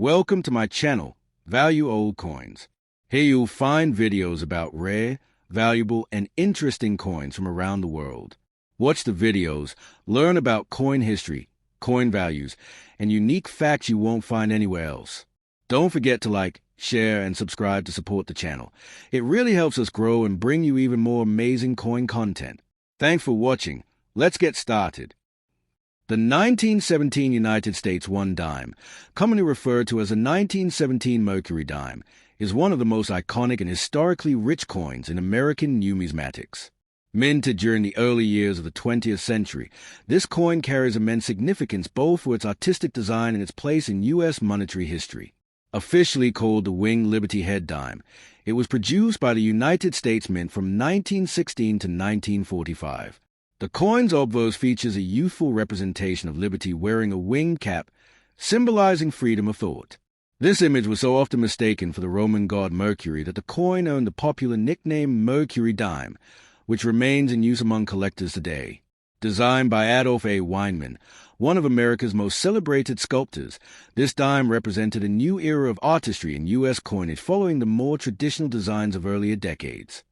Welcome to my channel, Value Old Coins. Here you'll find videos about rare, valuable, and interesting coins from around the world. Watch the videos, learn about coin history, coin values, and unique facts you won't find anywhere else. Don't forget to like, share, and subscribe to support the channel. It really helps us grow and bring you even more amazing coin content. Thanks for watching. Let's get started. The 1917 United States 1 dime, commonly referred to as a 1917 Mercury dime, is one of the most iconic and historically rich coins in American numismatics. Minted during the early years of the 20th century, this coin carries immense significance both for its artistic design and its place in U.S. monetary history. Officially called the Winged Liberty Head dime, it was produced by the United States Mint from 1916 to 1945. The coin's obverse features a youthful representation of liberty wearing a winged cap, symbolizing freedom of thought. This image was so often mistaken for the Roman god Mercury that the coin earned the popular nickname Mercury dime, which remains in use among collectors today. Designed by Adolph A. Weinman, one of America's most celebrated sculptors, this dime represented a new era of artistry in U.S. coinage following the more traditional designs of earlier decades.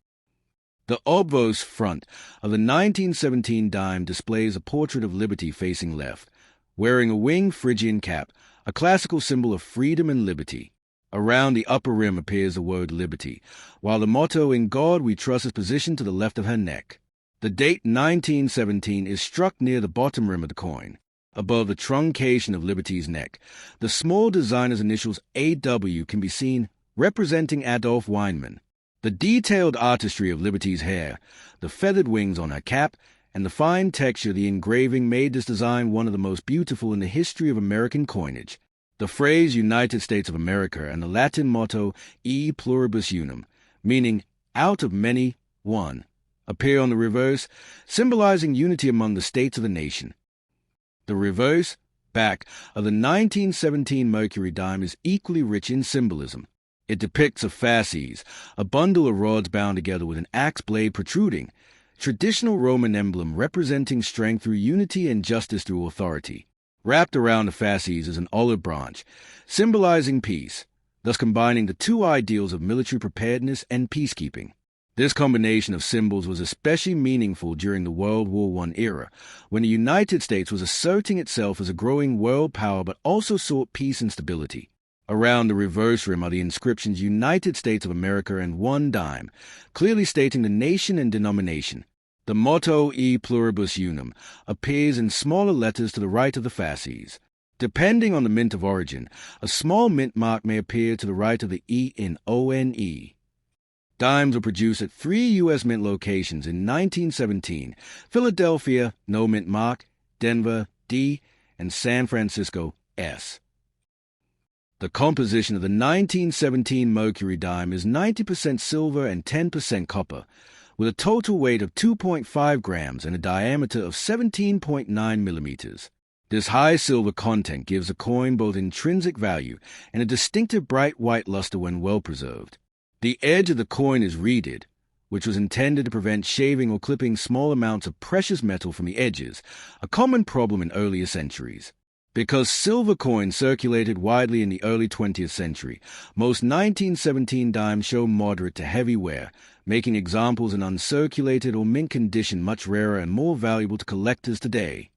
The obverse front of the 1917 dime displays a portrait of liberty facing left, wearing a winged Phrygian cap, a classical symbol of freedom and liberty. Around the upper rim appears the word liberty, while the motto "In God We Trust" is positioned to the left of her neck. The date 1917 is struck near the bottom rim of the coin. Above the truncation of Liberty's neck, the small designer's initials AW can be seen, representing Adolph Weinman. The detailed artistry of Liberty's hair, the feathered wings on her cap, and the fine texture of the engraving made this design one of the most beautiful in the history of American coinage. The phrase United States of America and the Latin motto E pluribus unum, meaning out of many, one, appear on the reverse, symbolizing unity among the states of the nation. The reverse, back, of the 1917 Mercury dime is equally rich in symbolism. It depicts a fasces, a bundle of rods bound together with an axe blade protruding, traditional Roman emblem representing strength through unity and justice through authority. Wrapped around the fasces is an olive branch, symbolizing peace, thus combining the two ideals of military preparedness and peacekeeping. This combination of symbols was especially meaningful during the World War I era, when the United States was asserting itself as a growing world power but also sought peace and stability. Around the reverse rim are the inscriptions United States of America and 1 dime, clearly stating the nation and denomination. The motto E pluribus unum appears in smaller letters to the right of the fasces. Depending on the mint of origin, a small mint mark may appear to the right of the E in ONE. Dimes were produced at 3 U.S. Mint locations in 1917, Philadelphia, no mint mark, Denver, D, and San Francisco, S. The composition of the 1917 Mercury dime is 90% silver and 10% copper, with a total weight of 2.5 grams and a diameter of 17.9 millimeters. This high silver content gives the coin both intrinsic value and a distinctive bright white luster when well preserved. The edge of the coin is reeded, which was intended to prevent shaving or clipping small amounts of precious metal from the edges, a common problem in earlier centuries. Because silver coins circulated widely in the early 20th century, most 1917 dimes show moderate to heavy wear, making examples in uncirculated or mint condition much rarer and more valuable to collectors today.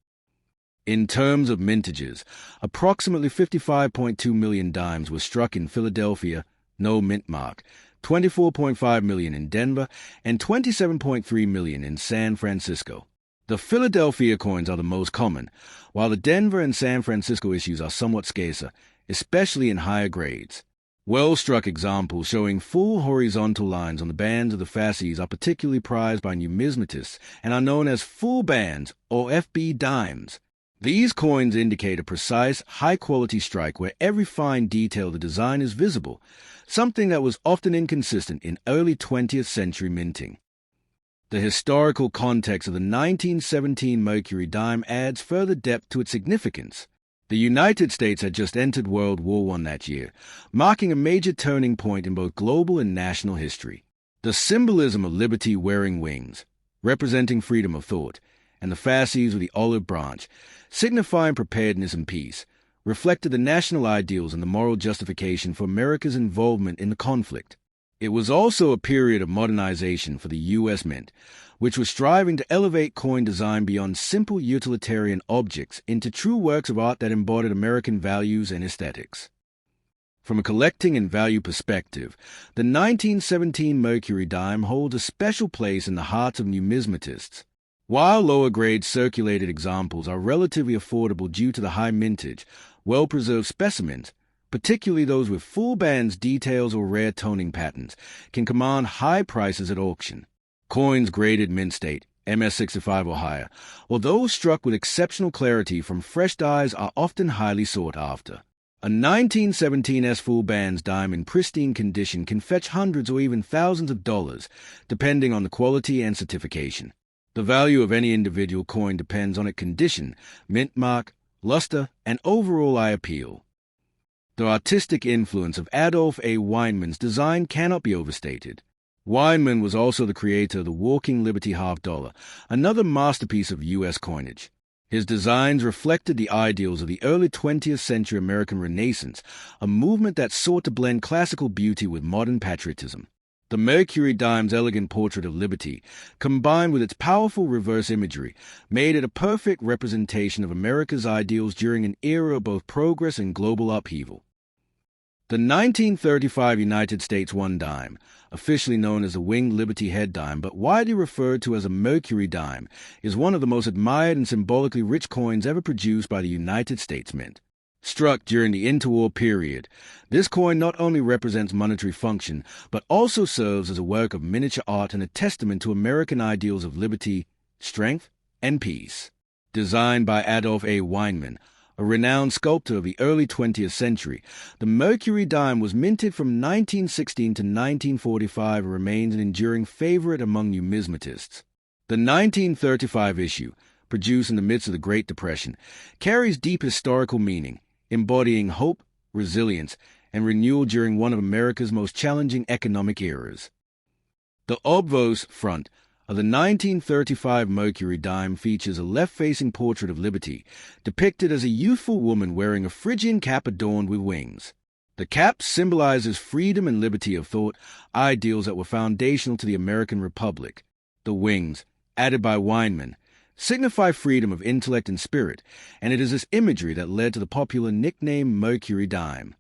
In terms of mintages, approximately 55.2 million dimes were struck in Philadelphia, no mint mark, 24.5 million in Denver, and 27.3 million in San Francisco. The Philadelphia coins are the most common, while the Denver and San Francisco issues are somewhat scarcer, especially in higher grades. Well-struck examples showing full horizontal lines on the bands of the fasces are particularly prized by numismatists and are known as full bands or FB dimes. These coins indicate a precise, high-quality strike where every fine detail of the design is visible, something that was often inconsistent in early 20th century minting. The historical context of the 1917 Mercury dime adds further depth to its significance. The United States had just entered World War I that year, marking a major turning point in both global and national history. The symbolism of liberty wearing wings, representing freedom of thought, and the fasces with the olive branch, signifying preparedness and peace, reflected the national ideals and the moral justification for America's involvement in the conflict. It was also a period of modernization for the U.S. Mint, which was striving to elevate coin design beyond simple utilitarian objects into true works of art that embodied American values and aesthetics. From a collecting and value perspective, the 1917 Mercury dime holds a special place in the hearts of numismatists. While lower-grade circulated examples are relatively affordable due to the high mintage, well-preserved specimens, particularly those with full bands, details, or rare toning patterns, can command high prices at auction. Coins graded mint state, MS65 or higher, or those struck with exceptional clarity from fresh dies are often highly sought after. A 1917 S full bands dime in pristine condition can fetch hundreds or even thousands of dollars, depending on the quality and certification. The value of any individual coin depends on its condition, mint mark, luster, and overall eye appeal. The artistic influence of Adolph A. Weinman's design cannot be overstated. Weinman was also the creator of the Walking Liberty half dollar, another masterpiece of U.S. coinage. His designs reflected the ideals of the early 20th century American Renaissance, a movement that sought to blend classical beauty with modern patriotism. The Mercury dime's elegant portrait of liberty, combined with its powerful reverse imagery, made it a perfect representation of America's ideals during an era of both progress and global upheaval. The 1935 United States one dime, officially known as the Winged Liberty head dime but widely referred to as a Mercury dime, is one of the most admired and symbolically rich coins ever produced by the United States Mint. Struck during the interwar period, this coin not only represents monetary function, but also serves as a work of miniature art and a testament to American ideals of liberty, strength, and peace. Designed by Adolph A. Weinman, a renowned sculptor of the early 20th century, the Mercury dime was minted from 1916 to 1945 and remains an enduring favorite among numismatists. The 1935 issue, produced in the midst of the Great Depression, carries deep historical meaning, embodying hope, resilience, and renewal during one of America's most challenging economic eras. The obverse front of the 1935 Mercury dime features a left-facing portrait of liberty, depicted as a youthful woman wearing a Phrygian cap adorned with wings. The cap symbolizes freedom and liberty of thought, ideals that were foundational to the American Republic. The wings, added by Weinman, signify freedom of intellect and spirit, and it is this imagery that led to the popular nickname Mercury dime.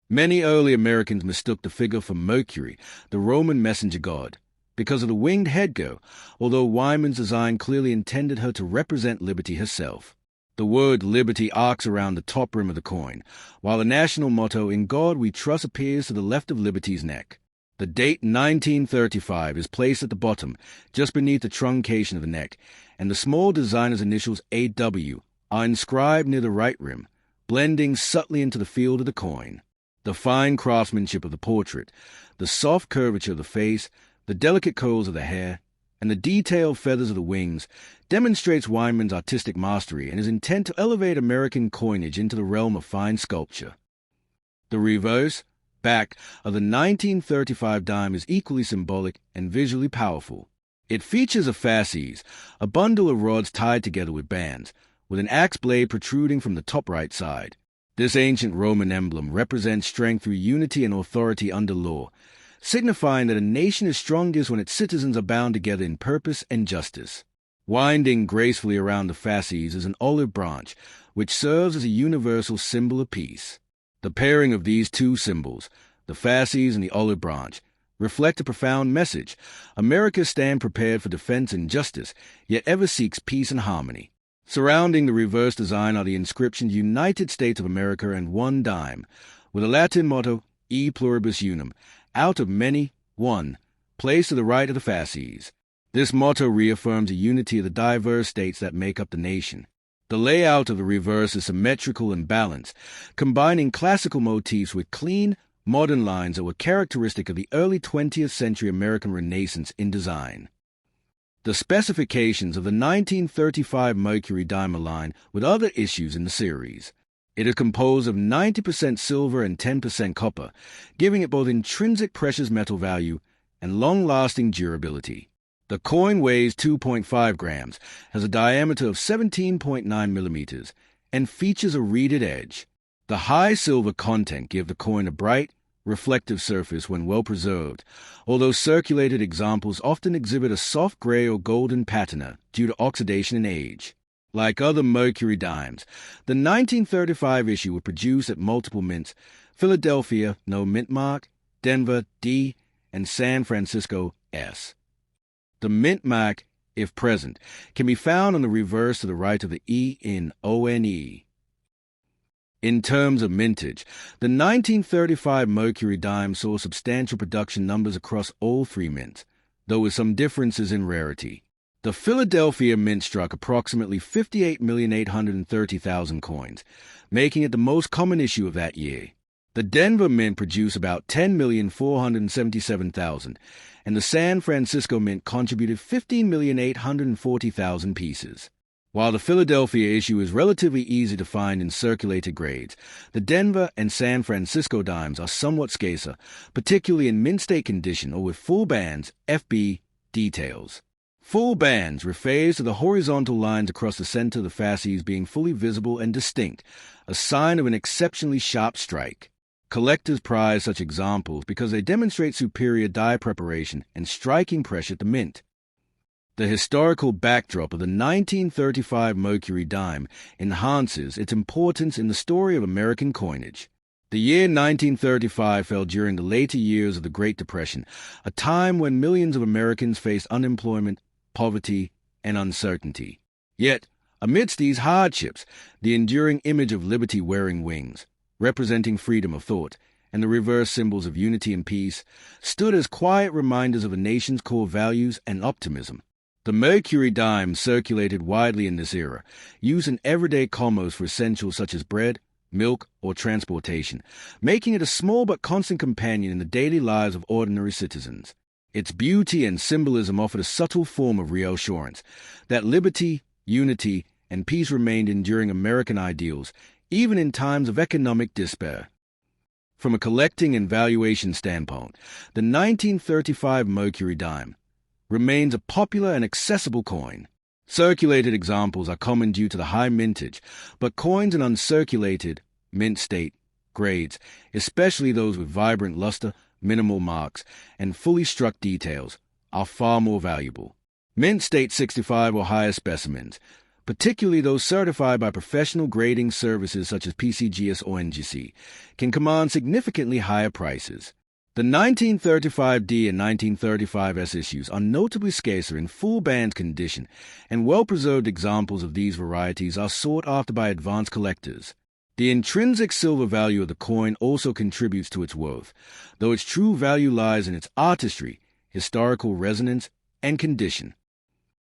Many early Americans mistook the figure for Mercury, the Roman messenger god, because of the winged headgear, although Weinman's design clearly intended her to represent liberty herself. The word liberty arcs around the top rim of the coin, while the national motto, "In God We Trust," appears to the left of liberty's neck. The date 1935 is placed at the bottom, just beneath the truncation of the neck, and the small designer's initials AW are inscribed near the right rim, blending subtly into the field of the coin. The fine craftsmanship of the portrait, the soft curvature of the face, the delicate curls of the hair, and the detailed feathers of the wings demonstrates Weinman's artistic mastery and his intent to elevate American coinage into the realm of fine sculpture. The reverse, back, of the 1935 dime is equally symbolic and visually powerful. It features a fasces, a bundle of rods tied together with bands, with an axe blade protruding from the top right side. This ancient Roman emblem represents strength through unity and authority under law, signifying that a nation is strongest when its citizens are bound together in purpose and justice. Winding gracefully around the fasces is an olive branch, which serves as a universal symbol of peace. The pairing of these two symbols, the fasces and the olive branch, reflect a profound message. America stands prepared for defense and justice, yet ever seeks peace and harmony. Surrounding the reverse design are the inscriptions United States of America and one dime, with the Latin motto E pluribus unum, out of many, one, placed to the right of the fasces. This motto reaffirms the unity of the diverse states that make up the nation. The layout of the reverse is symmetrical and balanced, combining classical motifs with clean, modern lines that were characteristic of the early 20th century American Renaissance in design. The specifications of the 1935 Mercury dime align with other issues in the series. It is composed of 90% silver and 10% copper, giving it both intrinsic precious metal value and long-lasting durability. The coin weighs 2.5 grams, has a diameter of 17.9 millimeters, and features a reeded edge. The high silver content gives the coin a bright, reflective surface when well preserved, although circulated examples often exhibit a soft gray or golden patina due to oxidation and age. Like other Mercury dimes, the 1935 issue was produced at multiple mints: Philadelphia, no mint mark; Denver, D; and San Francisco, S. The mint mark, if present, can be found on the reverse to the right of the E in ONE. In terms of mintage, the 1935 Mercury dime saw substantial production numbers across all three mints, though with some differences in rarity. The Philadelphia mint struck approximately 58,830,000 coins, making it the most common issue of that year. The Denver mint produced about 10,477,000, and the San Francisco mint contributed 15,840,000 pieces. While the Philadelphia issue is relatively easy to find in circulated grades, the Denver and San Francisco dimes are somewhat scarcer, particularly in mint state condition or with full bands, FB, details. Full bands refers to the horizontal lines across the center of the fasces being fully visible and distinct, a sign of an exceptionally sharp strike. Collectors prize such examples because they demonstrate superior die preparation and striking pressure at the mint. The historical backdrop of the 1935 Mercury dime enhances its importance in the story of American coinage. The year 1935 fell during the later years of the Great Depression, a time when millions of Americans faced unemployment, poverty, and uncertainty. Yet, amidst these hardships, the enduring image of liberty wearing wings, representing freedom of thought, and the reverse symbols of unity and peace, stood as quiet reminders of a nation's core values and optimism. The Mercury dime circulated widely in this era, used in everyday commerce for essentials such as bread, milk, or transportation, making it a small but constant companion in the daily lives of ordinary citizens. Its beauty and symbolism offered a subtle form of reassurance that liberty, unity, and peace remained enduring American ideals, even in times of economic despair. From a collecting and valuation standpoint, the 1935 Mercury dime remains a popular and accessible coin. Circulated examples are common due to the high mintage, but coins in uncirculated, mint state, grades, especially those with vibrant luster, minimal marks, and fully struck details, are far more valuable. Mint state 65 or higher specimens, particularly those certified by professional grading services such as PCGS or NGC, can command significantly higher prices. The 1935D and 1935S issues are notably scarcer in full band condition, and well-preserved examples of these varieties are sought after by advanced collectors. The intrinsic silver value of the coin also contributes to its worth, though its true value lies in its artistry, historical resonance, and condition.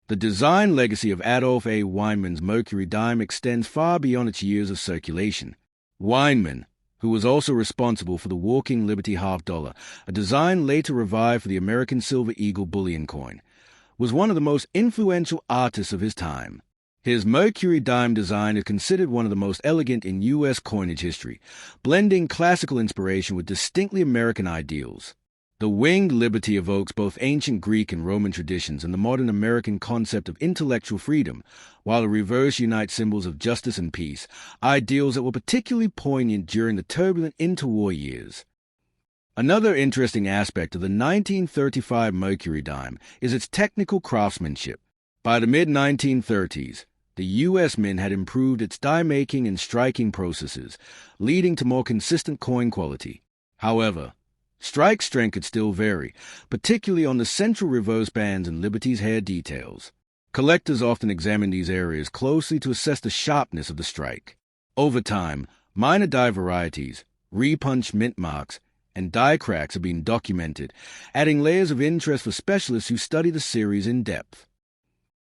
The design legacy of Adolph A. Weinman's Mercury dime extends far beyond its years of circulation. Weinman, who was also responsible for the Walking Liberty $50, a design later revived for the American Silver Eagle bullion coin, was one of the most influential artists of his time. His Mercury dime design is considered one of the most elegant in U.S. coinage history, blending classical inspiration with distinctly American ideals. The winged liberty evokes both ancient Greek and Roman traditions and the modern American concept of intellectual freedom, while the reverse unites symbols of justice and peace, ideals that were particularly poignant during the turbulent interwar years. Another interesting aspect of the 1935 Mercury dime is its technical craftsmanship. By the mid-1930s, the U.S. Mint had improved its die-making and striking processes, leading to more consistent coin quality. However, strike strength could still vary, particularly on the central reverse bands and Liberty's hair details. Collectors often examine these areas closely to assess the sharpness of the strike. Over time, minor die varieties, repunched mint marks, and die cracks have been documented, adding layers of interest for specialists who study the series in depth.